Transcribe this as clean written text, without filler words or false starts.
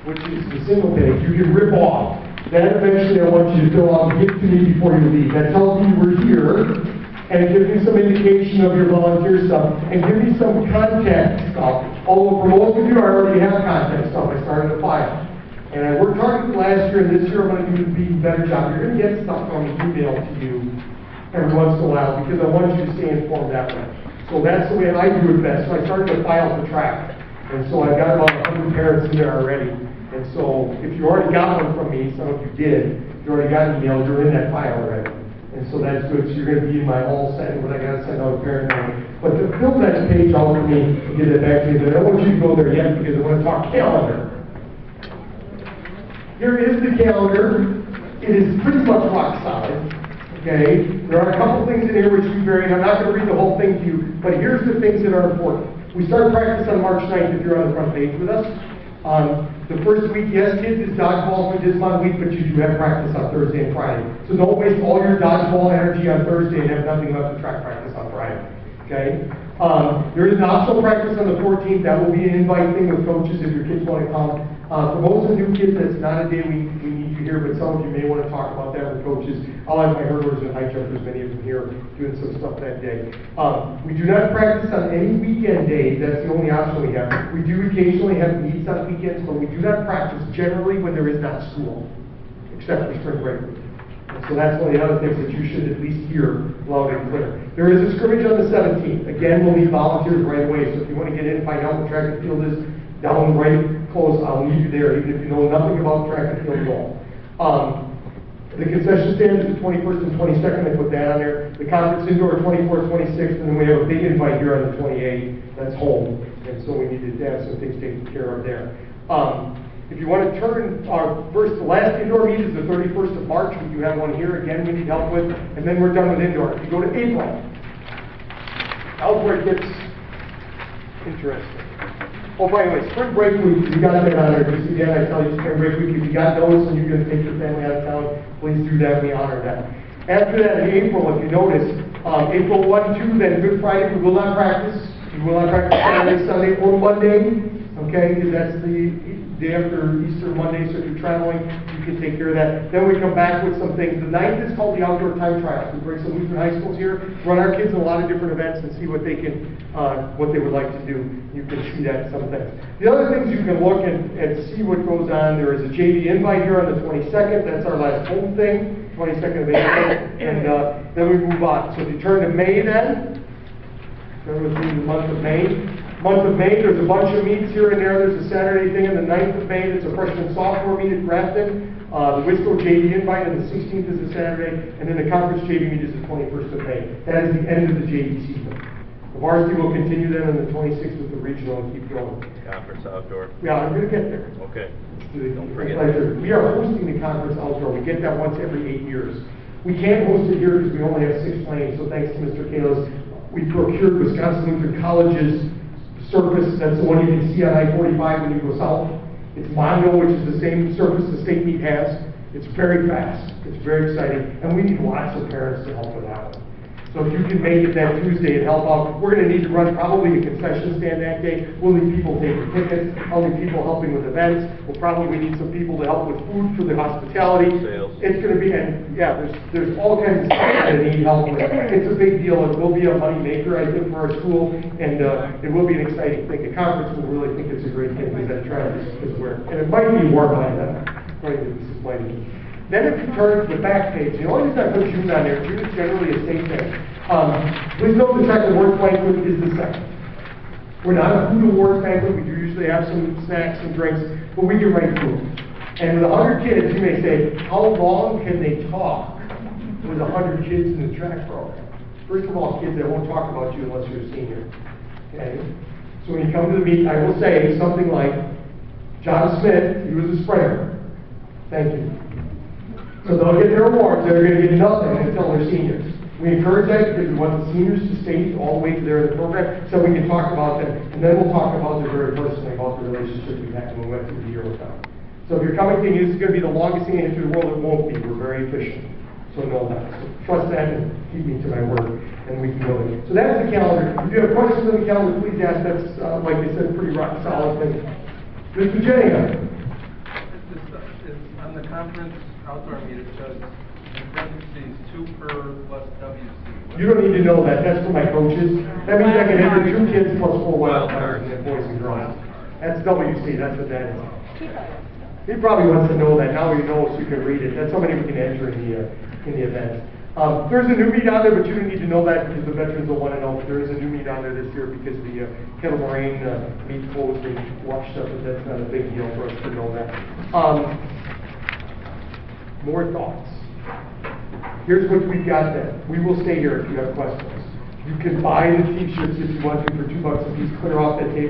which is the single page, you can rip off. That eventually I want you to fill out and give to me before you leave. That tells me we're here, and give me some indication of your volunteer stuff, and give me some contact stuff. Although for most of you, I already have contact stuff. I started a file. And I worked hard last year, and this year I'm going to do an even better job. You're going to get stuff from email to you every once in a while, because I want you to stay informed that way. So that's the way I do it best. So I started a file to track. And so I've got about 100 parents in there already. And so if you already got one from me, some of you did, if you already got an email, you're in that file already. And so that's good. So you're going to be in my all set when I got to send out a parent number. But to fill that page out for me and get it back to me, I don't want you to go there yet because I want to talk calendar. Here is the calendar. It is pretty much rock solid. Okay? There are a couple things in here which we varied. I'm not going to read the whole thing to you, but here's the things that are important. We start practice on March 9th if you're on the front page with us. The first week, yes, kids, is dodgeball for Dismount week, but you do have practice on Thursday and Friday. So don't waste all your dodgeball energy on Thursday and have nothing left to track practice on Friday. Okay? There is an optional practice on the 14th. That will be an invite thing with coaches if your kids want to come. For most of the new kids, that's not a day we need you here, but some of you may want to talk about that with coaches. I'll have my hurdlers and high jumpers, many of them here, doing some stuff that day. We do not practice on any weekend days. That's the only option we have. We do occasionally have meets on weekends, but we do not practice generally when there is not school, except for spring break. So that's one of the other things that you should at least hear loud and clear. There is a scrimmage on the 17th. Again, we'll need volunteers right away. So if you want to get in and find out what track and field is, down right close, I'll leave you there, even if you know nothing about track and field at all. The concession stand is the 21st and 22nd. I put that on there. The conference indoor 24th, 26th, and then we have a big invite here on the 28th. That's home, and so we need to have some things taken care of there. If you want to turn the last indoor meet is the 31st of March. We do have one here. Again, we need help with, and then we're done with indoor. If you go to April, outdoor gets interesting. Oh, by the way, spring break week, we got that on there. Just again, I tell you, spring break week, if you got notice and you're going to take your family out of town, please do that. We honor that. After that, in April, if you notice, April 1, 2, then Good Friday, we will not practice. We will not practice Saturday, Sunday, or Monday, okay? Because that's the day after Easter Monday, so if you're traveling, you can take care of that. Then we come back with some things. The 9th is called the Outdoor Time Trials. We bring some Lutheran high schools here, run our kids in a lot of different events, and see what they can, what they would like to do. You can see that some things. The other things you can look and see what goes on. There is a JV invite here on the 22nd. That's our last home thing, 22nd of April, and then we move on. So if you turn to May, then turn with me to the month of May. Month of May, there's a bunch of meets here and there. There's a Saturday thing on the 9th of May. That's a freshman sophomore meet at Grafton. The Wisco JV invite on the 16th is a Saturday, and then the conference JV meet is the 21st of May. That is the end of the JV season. The varsity will continue then on the 26th with the regional and keep going. Conference outdoor. Yeah, I'm going to get there. Okay. Don't forget. We are hosting the conference outdoor. We get that once every 8 years. We can't host it here because we only have 6 planes, so thanks to Mr. Kalos, we procured Wisconsin Lutheran College's surface. That's the one you can see on I-45 when you go south. It's Mondo, which is the same surface the state meet has. It's very fast. It's very exciting. And we need lots of parents to help with that one. So if you can make it that Tuesday and help out, we're going to need to run probably a concession stand that day. We'll need people taking tickets. I'll need people helping with events. We'll probably need some people to help with food for the hospitality. Sales. It's going to be, and yeah, there's all kinds of stuff that I need help with. It's a big deal. It will be a money maker, I think, for our school, and it will be an exciting thing. The conference will really think it's a great thing because that trend is where, and it might be warm by then. Right, this is plenty. Then if you turn to the back page, the only reason I put June on there, June is generally a safe thing. Please note the second awards banquet is the second. We're not a food awards banquet. We do usually have some snacks and drinks, but we get ready food. And with 100 kids, you may say, how long can they talk with 100 kids in the track program? First of all, kids, they won't talk about you unless you're a senior. Okay? So when you come to the meet, I will say something like, John Smith, he was a sprinter. Thank you. So they'll get their awards. They're going to get nothing until they're seniors. We encourage that because we want the seniors to stay all the way to there in the program so we can talk about them. And then we'll talk about them very personally about the relationship we had when we went through the year with them. So if you're coming thinking this is going to be the longest thing in the world, it won't be. We're very efficient. So know that. So trust that and keep me to my word. And we can go there. So that's the calendar. If you have questions on the calendar, please ask. That's, like I said, a pretty rock solid thing. Mr. Jenningham. outdoor meet, it says in parentheses 2 per plus WC. You don't need to know that, that's for my coaches. That means I can enter 2 kids plus 4 wild cards and then boys and girls. That's WC, that's what that is. He probably wants to know that, now he knows you can read it. That's how many we can enter in the event. There's a new meet on there, but you don't need to know that because the veterans will want to know. But there is a new meet on there this year because the Kettle Moraine meet closed and washed up, but that's not a big deal for us to know that. More thoughts. Here's what we've got then. We will stay here if you have questions. You can buy the t-shirts if you want to for $2 a piece, clear off that table.